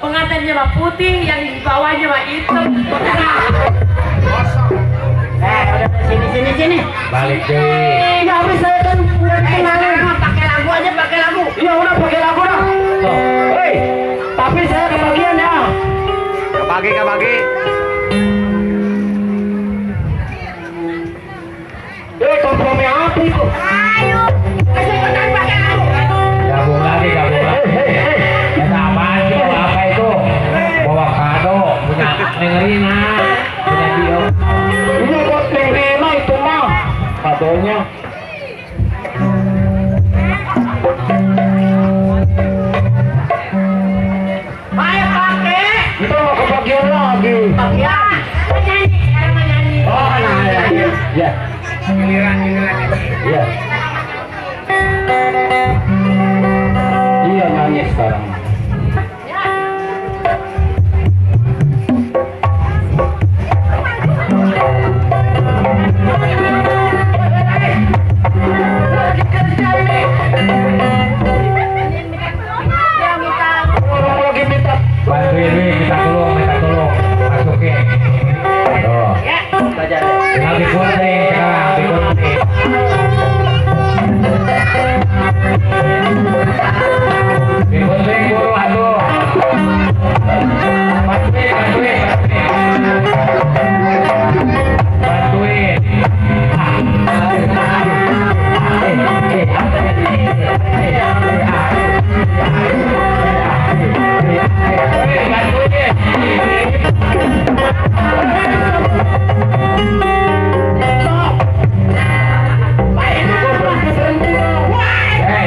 Pengantinnya mah putih, yang di bawahnya mah hitam. Udah sini. Balik deh. Ya habis saya kan udah kenalin. Pakai lagu aja, pakai lagu. Ya udah pakai lagu dah. Hei, tapi saya kebagian ya. Kebagi. Kompromi apa itu? Ayo, cepetan pakai lagu. Gabung lagi. Kata apaan itu? Apa itu? Bawa kado, punya Nengrina, punya Dio. Ini buat Nengrina itu mah. Kadonya. Ayo pakai. Kita mau kebagian lagi. Bagian. Menyanyi, sekarang menyanyi. Oh, nah ya. Giliran. Iya. Iya nyanyi sekarang. Bantuin minta tolong. Masukin. Tuh. Tinggal digunting sekarang, digunting. Digunting buru aduh. Bantuin.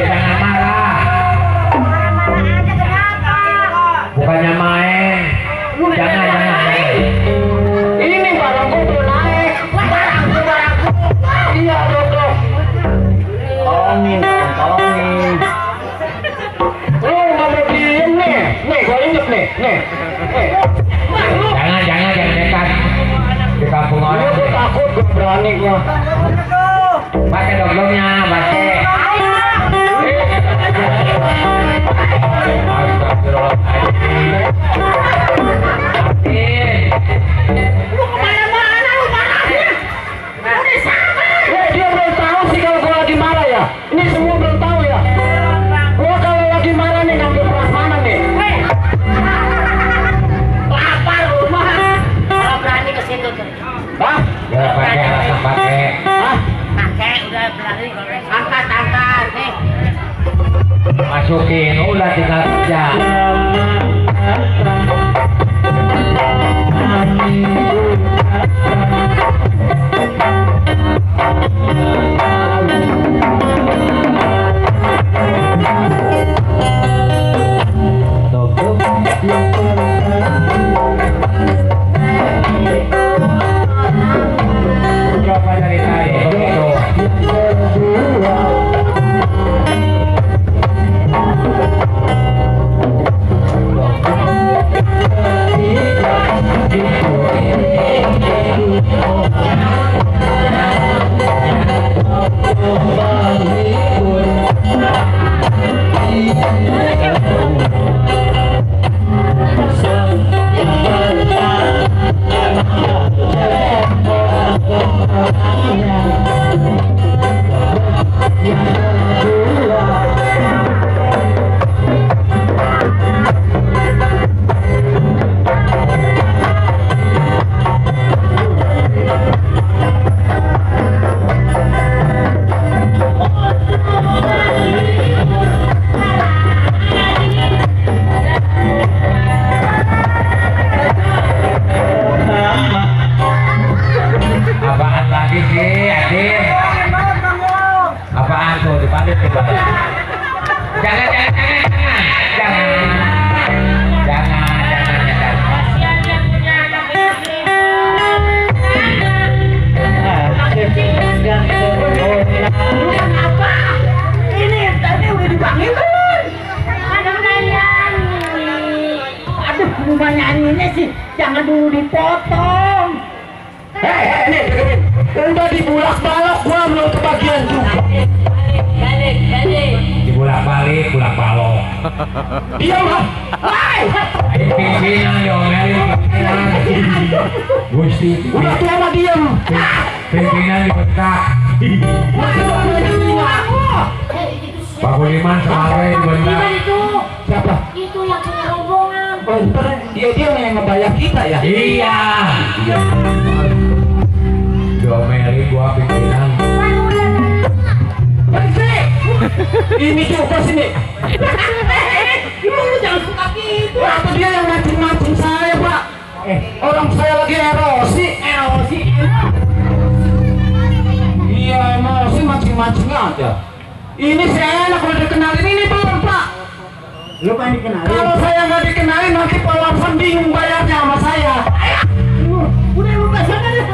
Jangan marah. Bukannya main. Jangan. Ini barangku tuh naik. Barangku. Iya dok. Tolongin. Lu nggak mau diem nih. Nih, gua injek nih. Jangan dekat. Di kampung orang. Gua takut, gua berani gua. Pakai dognya, pakai. Dia belum tahu sih kalau gua lagi marah ya. Ini semua belum tahu ya. Gua kalau lagi marah nih ngambil prasmanan nih. Lapar rumah. Kalau berani ke situ tuh. Hah? Ya pakai. Hah? Pakai udah berani. Angkat nih. Masukin, udah tinggal kerja. Coba dari tadi begitu. Apaan lagi sih, Adin? Apaan tuh dibalik nih, Bang? Jangan. Kasihan dia punya anak istri. Apa? Ini tadi udah dipanggil belum? Ada nyanyi. Aduh, rumah nyanyinya sih jangan dulu dipotong. Hei, nih, dengerin. Udah dibulak-balok, gua belum kebagian juga. Balik. Dibulak-balik, bulak balok. Diam, ha? Woi! Gusti Udah tua mah diem. pimpinan dibentak. Pak Budiman semawe dibentak. Siapa? Itu yang punya rombongan. Oh, ntar dia yang ngebayar kita ya. Iya. Domeli gua pimpinan. Ini juga sini. Lu jangan suka gitu. Apa dia yang mancing-mancing saya, Pak? Orang saya lagi erosi. Iya, emosi mancing-mancing aja. Ini saya enak udah dikenalin ini belum, Pak? Lu kan dikenalin. Kalau saya nggak dikenalin nanti Pak Warsan bingung bayarnya sama saya. Udah lu sana deh.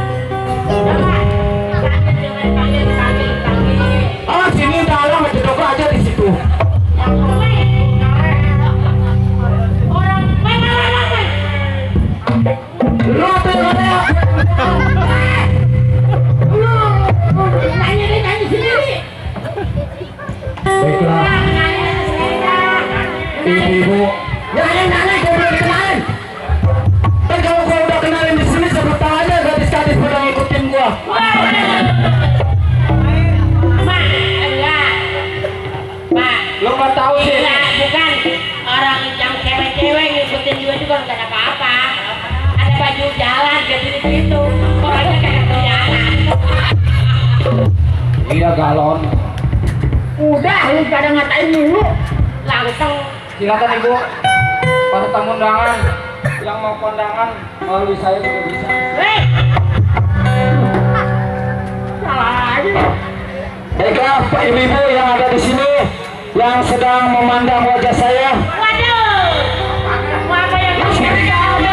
Ah, sini dalam jedok aja di situ. Lu tuh yang ada. Nanya sendiri. Baiklah. Ibu-ibu, nanya gua belum kenalin. Dan kalau gua udah kenalin di sini sebut aja gadis-gadis pada ngikutin gua. Lu nggak tahu sih? Bukan orang yang cewek-cewek ngikutin juga nggak ada apa-apa. Ada baju jalan gitu gitu. Orangnya kayak jalan. Iya galon. Udah, lu pada ngatain dulu. Langsung Silakan ibu. Pada tamu undangan yang mau kondangan melalui saya juga bisa. Salah aja. Baiklah Pak Ibu yang ada di sini yang sedang memandang wajah saya. waduh. Apa yang Sini kamu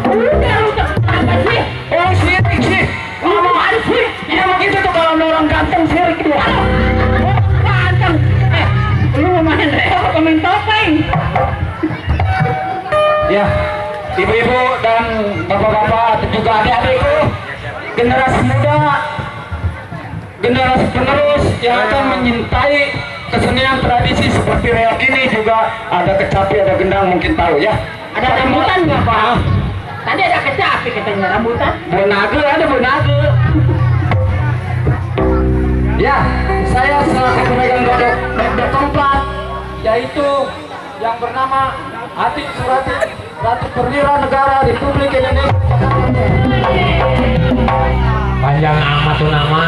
Udah lu apa sih? Oh sirik sih. Ngomong aja sih. Ya begitu tuh kalau ada orang ganteng sirik dia. Ganteng. Lu mau main reok apa main topeng? Ya, ibu-ibu dan bapak-bapak dan juga adik-adikku, generasi muda, generasi penerus yang akan menyintai kesenian tradisi seperti reok ini juga ada kecapi, ada gendang mungkin tahu ya. Ada rambutan nggak Pak? Tadi ada kecapi katanya rambutan. Bonage ada bonage. Ya, saya selaku pemegang godok tempat yaitu yang bernama Atik Surati Ratu Perwira Negara Republik Indonesia. Panjang amat tuh nama.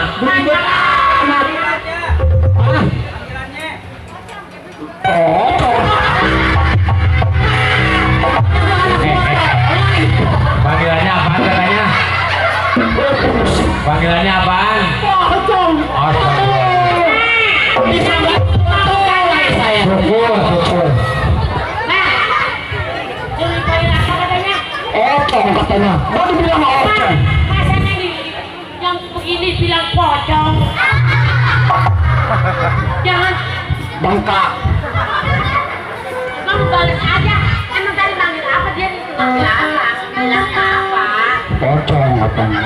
Panggilannya apaan katanya? Panggilannya apaan? Pocong. Syukur. ceritain apa katanya? Otong katanya. Mau dibilang otong. Masanya yang begini bilang pocong. Jangan Bangka. kamu balik aja. Emang tadi panggil apa dia itu panggil apa? Bilangnya apa? Pocong katanya.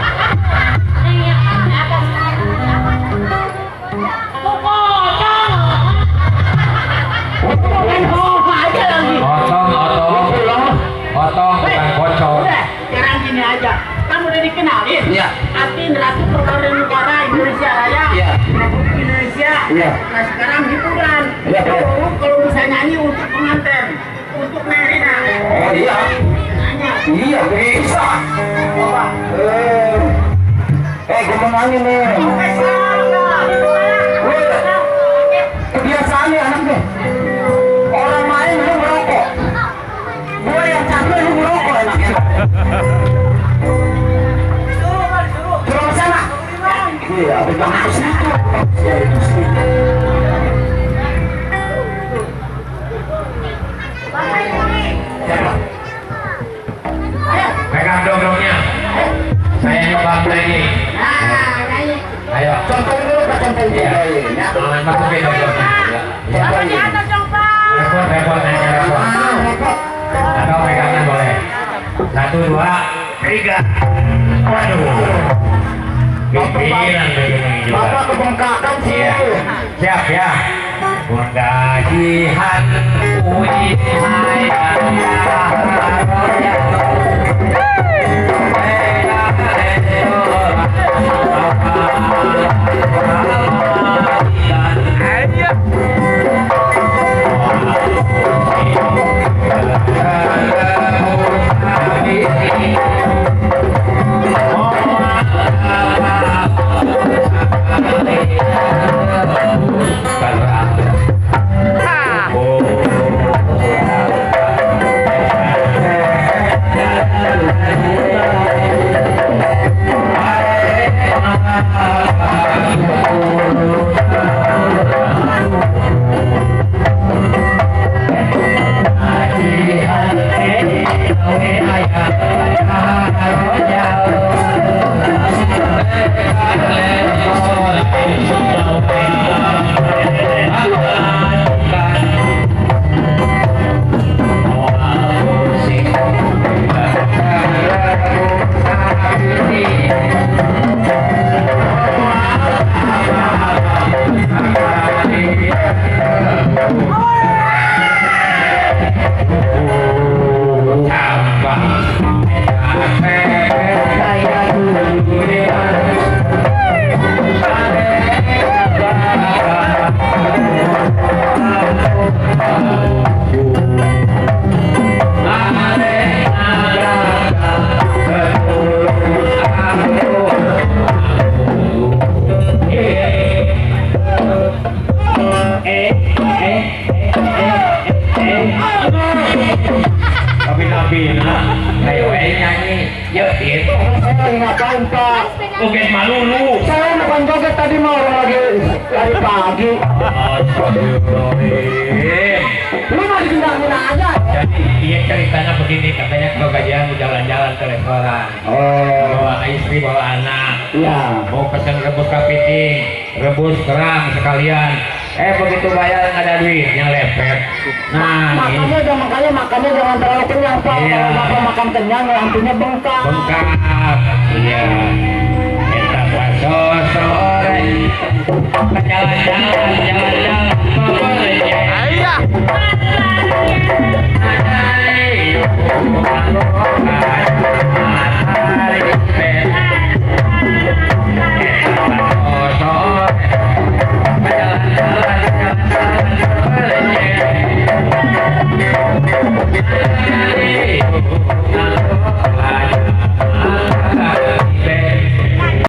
Iya, apa? Pocong. Aja lagi. Otong bukan pocong. Udah, sekarang gini aja. Kamu udah dikenalin? Iya. Atin Ratu Perwira Negara Indonesia Raya. Iya. Republik Indonesia. Iya. Nah sekarang hiburan. Iya, Pak. Kalau bisa nyanyi untuk pengantin, untuk Merina. Oh iya. Nanya. Iya bisa. Apa? Gue mau nanya nih. Kebiasaannya anaknya. Orang main lu merokok. Gue yang capek lu merokok anaknya. Suruh ke sana. Iya, betul. Pegang dong-dongnya. Saya nyoba lagi. Ayo. Contohin dulu Pak, contohin dia. Masukin dong-dongnya. Apa di atas dong, Pak? Repot, naiknya repot. Atau pegangan boleh. 1, 2, 3. Waduh. Pikiran begini juga. Bapak kebengkakan sih. Iya. Siap ya. Bunda jihan uji hai Wina kayak wae nyanyi yuk gitu Saya lagi ngapain Pak? oke malu lu Saya bukan joget tadi mau orang lagi dari pagi. Astagfirullahaladzim. Lu mau digendangin aja. Jadi dia ceritanya begini katanya kalau gajian mau jalan-jalan ke restoran bawa istri bawa anak Iya. mau pesen rebus kepiting rebus kerang sekalian begitu bayar nggak ada duit yang lepet nah ini Makannya jangan terlalu kenyang Pak. Iya. Kalau Bapak makan kenyang nantinya bengkak. bengkak iya kita paso sore jalan-jalan Ayah. Ada